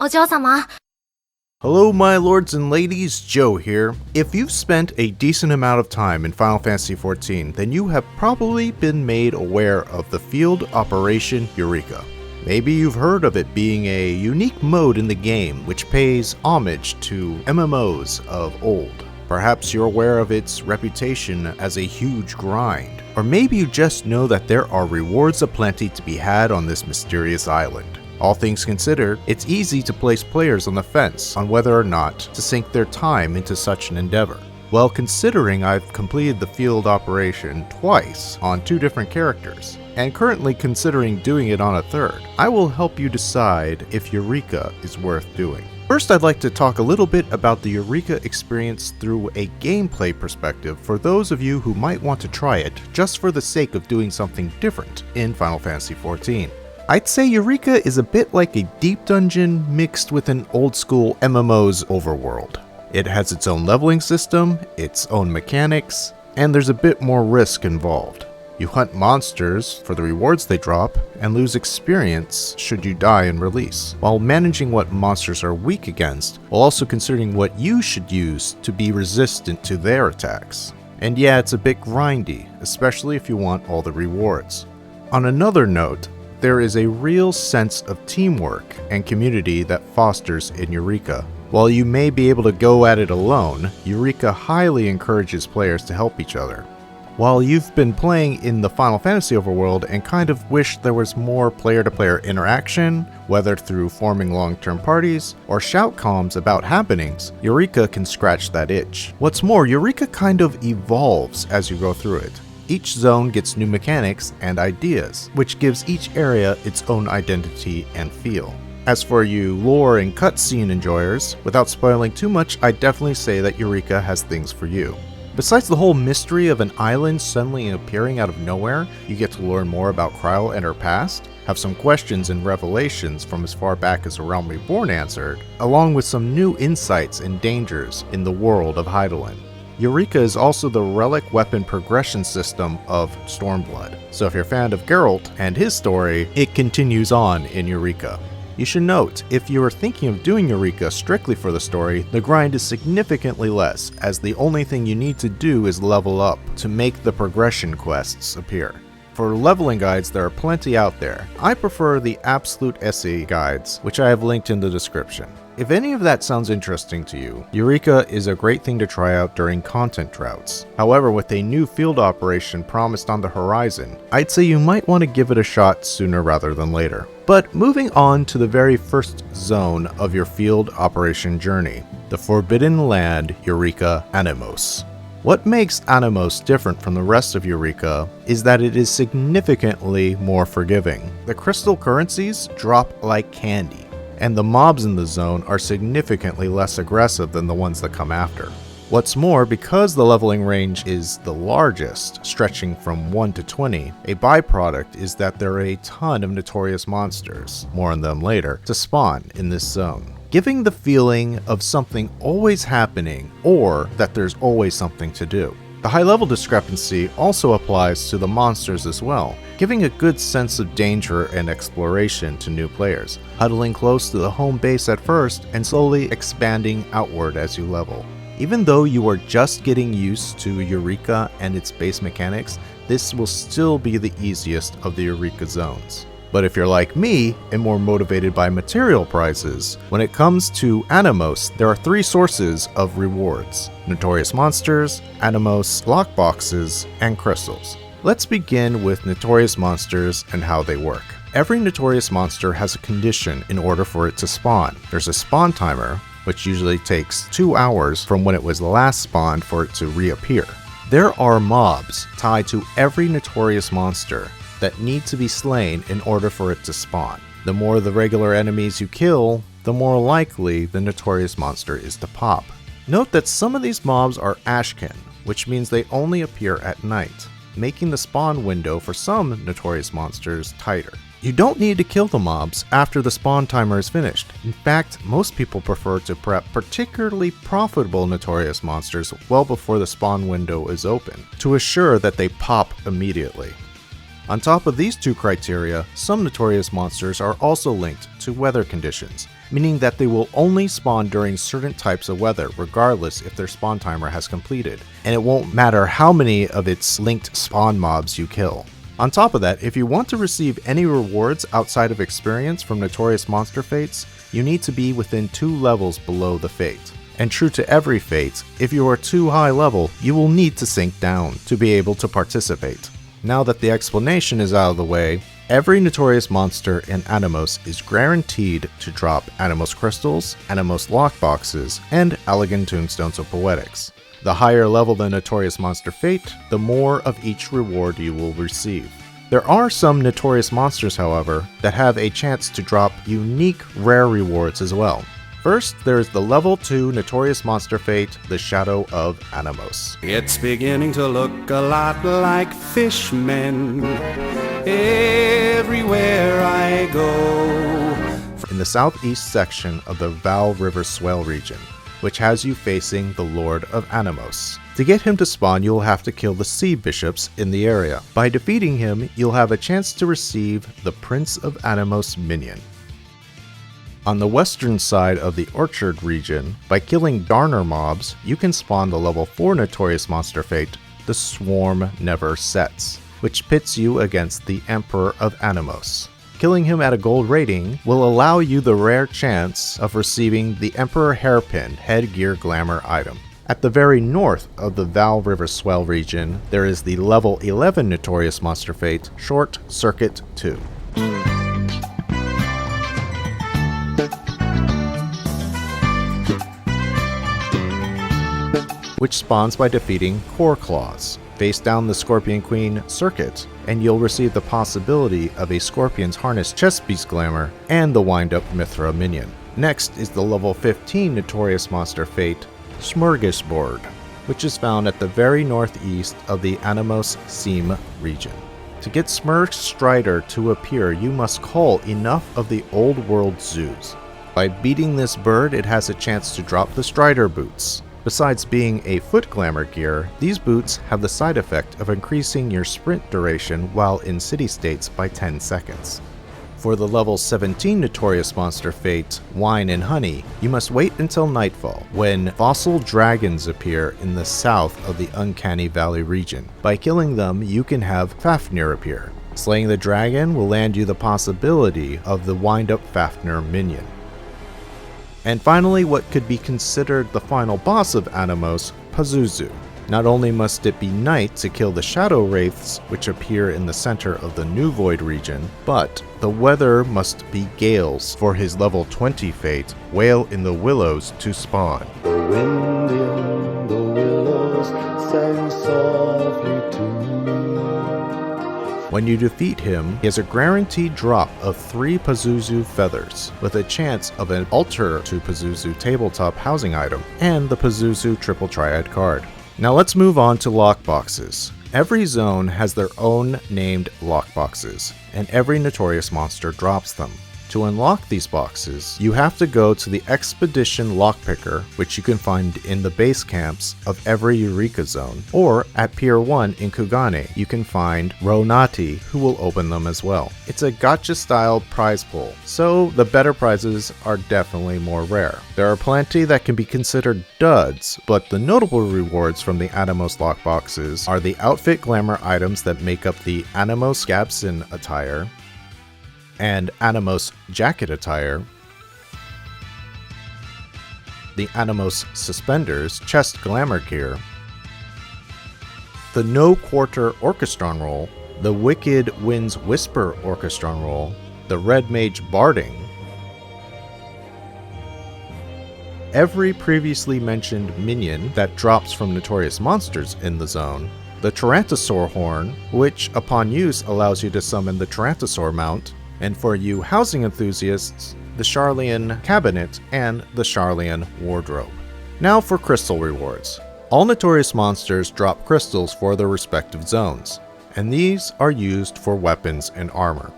お嬢様。 Hello my lords and ladies, Joe here. If you've spent a decent amount of time in Final Fantasy XIV, then you have probably been made aware of the field operation Eureka. Maybe you've heard of it being a unique mode in the game which pays homage to MMOs of old. Perhaps you're aware of its reputation as a huge grind, or maybe you just know that there are rewards aplenty to be had on this mysterious island. All things considered, it's easy to place players on the fence on whether or not to sink their time into such an endeavor. Well, considering I've completed the field operation twice on 2 different characters, and currently considering doing it on a 3rd, I will help you decide if Eureka is worth doing. First, I'd like to talk a little bit about the Eureka experience through a gameplay perspective for those of you who might want to try it just for the sake of doing something different in Final Fantasy XIV. I'd say Eureka is a bit like a deep dungeon mixed with an old school MMO's overworld. It has its own leveling system, its own mechanics, and there's a bit more risk involved. You hunt monsters for the rewards they drop, and lose experience should you die in release, while managing what monsters are weak against, while also considering what you should use to be resistant to their attacks. And yeah, it's a bit grindy, especially if you want all the rewards. On another note, there is a real sense of teamwork and community that fosters in Eureka. While you may be able to go at it alone, Eureka highly encourages players to help each other. While you've been playing in the Final Fantasy overworld and kind of wish there was more player-to-player interaction, whether through forming long-term parties or shout comms about happenings, Eureka can scratch that itch. What's more, Eureka kind of evolves as you go through it. Each zone gets new mechanics and ideas, which gives each area its own identity and feel. As for you lore and cutscene enjoyers, without spoiling too much, I'd definitely say that Eureka has things for you. Besides the whole mystery of an island suddenly appearing out of nowhere, you get to learn more about Kryl and her past, have some questions and revelations from as far back as A Realm Reborn answered, along with some new insights and dangers in the world of Hydaelyn. Eureka is also the relic weapon progression system of Stormblood, so if you're a fan of Geralt and his story, it continues on in Eureka. You should note, if you are thinking of doing Eureka strictly for the story, the grind is significantly less, as the only thing you need to do is level up to make the progression quests appear. For leveling guides, there are plenty out there. I prefer the Absolute SE guides, which I have linked in the description. If any of that sounds interesting to you, Eureka is a great thing to try out during content droughts. However, with a new field operation promised on the horizon, I'd say you might want to give it a shot sooner rather than later. But moving on to the very first zone of your field operation journey, the Forbidden Land Eureka Anemos. What makes Anemos different from the rest of Eureka is that it is significantly more forgiving. The crystal currencies drop like candy, and the mobs in the zone are significantly less aggressive than the ones that come after. What's more, because the leveling range is the largest, stretching from 1 to 20, a byproduct is that there are a ton of notorious monsters, more on them later, to spawn in this zone, giving the feeling of something always happening or that there's always something to do. The high level discrepancy also applies to the monsters as well, giving a good sense of danger and exploration to new players, huddling close to the home base at first and slowly expanding outward as you level. Even though you are just getting used to Eureka and its base mechanics, this will still be the easiest of the Eureka zones. But if you're like me and more motivated by material prizes, when it comes to Anemos, there are 3 sources of rewards: Notorious Monsters, Anemos Lockboxes, and Crystals. Let's begin with Notorious Monsters and how they work. Every Notorious Monster has a condition in order for it to spawn. There's a spawn timer, which usually takes 2 hours from when it was last spawned for it to reappear. There are mobs tied to every Notorious Monster that need to be slain in order for it to spawn. The more the regular enemies you kill, the more likely the Notorious Monster is to pop. Note that some of these mobs are Ashkin, which means they only appear at night, making the spawn window for some Notorious Monsters tighter. You don't need to kill the mobs after the spawn timer is finished. In fact, most people prefer to prep particularly profitable Notorious Monsters well before the spawn window is open, to assure that they pop immediately. On top of these two criteria, some Notorious monsters are also linked to weather conditions, meaning that they will only spawn during certain types of weather regardless if their spawn timer has completed, and it won't matter how many of its linked spawn mobs you kill. On top of that, if you want to receive any rewards outside of experience from Notorious monster fates, you need to be within 2 levels below the fate. And true to every fate, if you are too high level, you will need to sink down to be able to participate. Now that the explanation is out of the way, every Notorious monster in Anemos is guaranteed to drop Anemos crystals, Anemos lockboxes, and elegant tombstones of poetics. The higher level the Notorious monster fate, the more of each reward you will receive. There are some Notorious monsters, however, that have a chance to drop unique rare rewards as well. First, there is the level 2 Notorious monster fate, the Shadow of Anemos. It's beginning to look a lot like Fishmen everywhere I go. In the southeast section of the Val River Swell region, which has you facing the Lord of Anemos. To get him to spawn, you'll have to kill the sea bishops in the area. By defeating him, you'll have a chance to receive the Prince of Anemos minion. On the western side of the Orchard region, by killing Darner mobs, you can spawn the level 4 Notorious monster fate, the Swarm Never Sets, which pits you against the Emperor of Anemos. Killing him at a gold rating will allow you the rare chance of receiving the Emperor Hairpin headgear glamour item. At the very north of the Val River Swell region, there is the level 11 Notorious monster fate, Short Circuit 2. Which spawns by defeating Core Claws. Face down the Scorpion Queen Circuit, and you'll receive the possibility of a Scorpion's Harness Chest Piece Glamour and the Wind-Up Mithra minion. Next is the level 15 Notorious monster fate, Smorgasbord, which is found at the very northeast of the Anemos Seam region. To get Smurg Strider to appear, you must cull enough of the old world zoos. By beating this bird, it has a chance to drop the Strider boots. Besides being a foot glamour gear, these boots have the side effect of increasing your sprint duration while in city states by 10 seconds. For the level 17 Notorious monster fate, Wine and Honey, you must wait until nightfall, when fossil dragons appear in the south of the Uncanny Valley region. By killing them, you can have Fafnir appear. Slaying the dragon will land you the possibility of the Wind-Up Fafnir minion. And finally, what could be considered the final boss of Anemos, Pazuzu. Not only must it be night to kill the Shadow Wraiths, which appear in the center of the New Void region, but the weather must be gales for his level 20 fate, Wail in the Willows, to spawn. The wind in the willows sang softly to me. When you defeat him, he has a guaranteed drop of 3 Pazuzu feathers, with a chance of an Alter to Pazuzu tabletop housing item, and the Pazuzu Triple Triad card. Now let's move on to lockboxes. Every zone has their own named lockboxes, and every Notorious monster drops them. To unlock these boxes, you have to go to the Expedition Lockpicker, which you can find in the base camps of every Eureka zone, or at Pier 1 in Kugane, you can find Ronati, who will open them as well. It's a gacha-style prize pool, so the better prizes are definitely more rare. There are plenty that can be considered duds, but the notable rewards from the Anemos lockboxes are the outfit glamour items that make up the Anemos Gabson attire, and Anemos jacket attire, the Anemos suspenders chest glamour gear, the No Quarter Orchestron roll, the Wicked Winds Whisper Orchestron roll, the Red Mage Barding, every previously mentioned minion that drops from Notorious monsters in the zone, the Tyrantosaur horn, which upon use allows you to summon the Tyrantosaur mount, and for you housing enthusiasts, the Charlian Cabinet and the Charlian Wardrobe. Now for crystal rewards. All Notorious monsters drop crystals for their respective zones, and these are used for weapons and armor.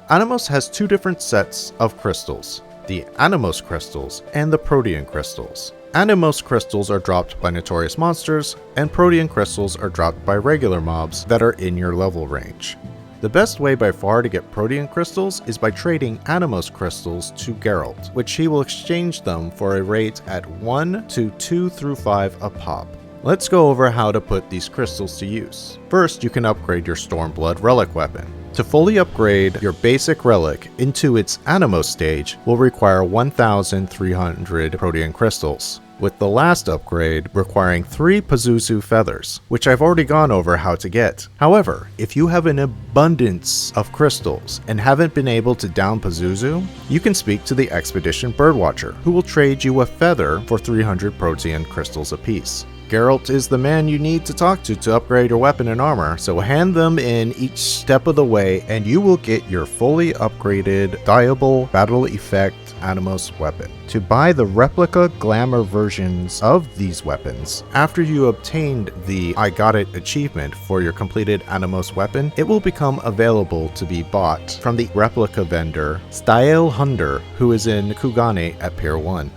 Anemos has 2 different sets of crystals, the Anemos crystals and the Protean crystals. Anemos crystals are dropped by Notorious monsters, and Protean crystals are dropped by regular mobs that are in your level range. The The best way by far to get Protean crystals is by trading Anemos crystals to Geralt, which he will exchange them for a rate at 1 to 2 through 5 a pop. Let's go over how to put these crystals to use. First, you can upgrade your Stormblood relic weapon. To fully upgrade your basic relic into its Anemos stage will require 1,300 Protean crystals, with the last upgrade requiring 3 Pazuzu feathers, which I've already gone over how to get. However, if you have an abundance of crystals and haven't been able to down Pazuzu, you can speak to the Expedition Birdwatcher, who will trade you a feather for 300 Protean crystals apiece. Geralt is the man you need to talk to upgrade your weapon and armor, so hand them in each step of the way and you will get your fully upgraded dyeable battle effect Anemos weapon. To buy the replica glamour versions of these weapons, after you obtained the I Got It achievement for your completed Anemos weapon, it will become available to be bought from the replica vendor Style Hunder, who is in Kugane at Pier 1.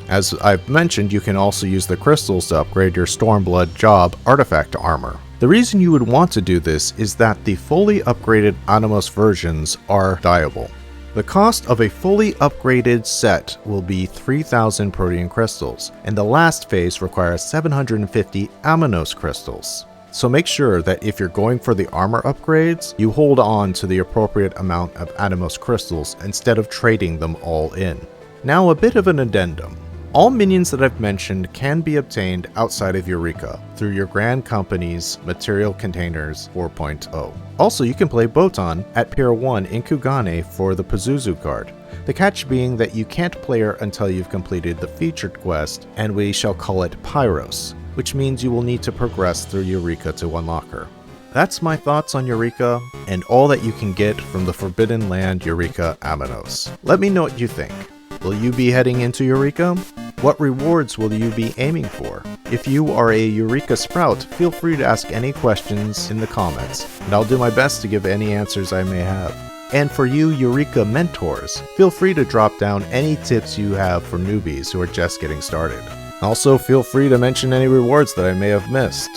As I've mentioned, you can also use the crystals to upgrade your Stormblood Job artifact armor. The reason you would want to do this is that the fully upgraded Anemos versions are dyeable. The cost of a fully upgraded set will be 3,000 Protean crystals, and the last phase requires 750 Amenos crystals. So make sure that if you're going for the armor upgrades, you hold on to the appropriate amount of Anemos crystals instead of trading them all in. Now a bit of an addendum. All minions that I've mentioned can be obtained outside of Eureka through your Grand Company's Material Containers 4.0. Also, you can play Botan at Pier 1 in Kugane for the Pazuzu card. The catch being that you can't play her until you've completed the featured quest, and we shall call it Pyros, which means you will need to progress through Eureka to unlock her. That's my thoughts on Eureka, and all that you can get from the Forbidden Land Eureka Amenos. Let me know what you think. Will you be heading into Eureka? What rewards will you be aiming for? If you are a Eureka Sprout, feel free to ask any questions in the comments, and I'll do my best to give any answers I may have. And for you Eureka mentors, feel free to drop down any tips you have for newbies who are just getting started. Also, feel free to mention any rewards that I may have missed.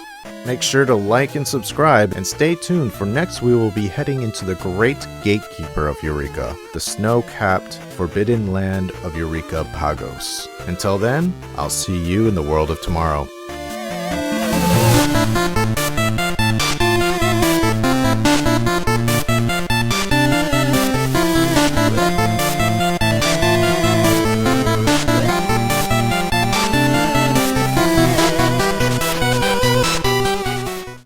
Make sure to like and subscribe, and stay tuned for next we will be heading into the great gatekeeper of Eureka, the snow-capped Forbidden Land of Eureka Pagos. Until then, I'll see you in the world of tomorrow.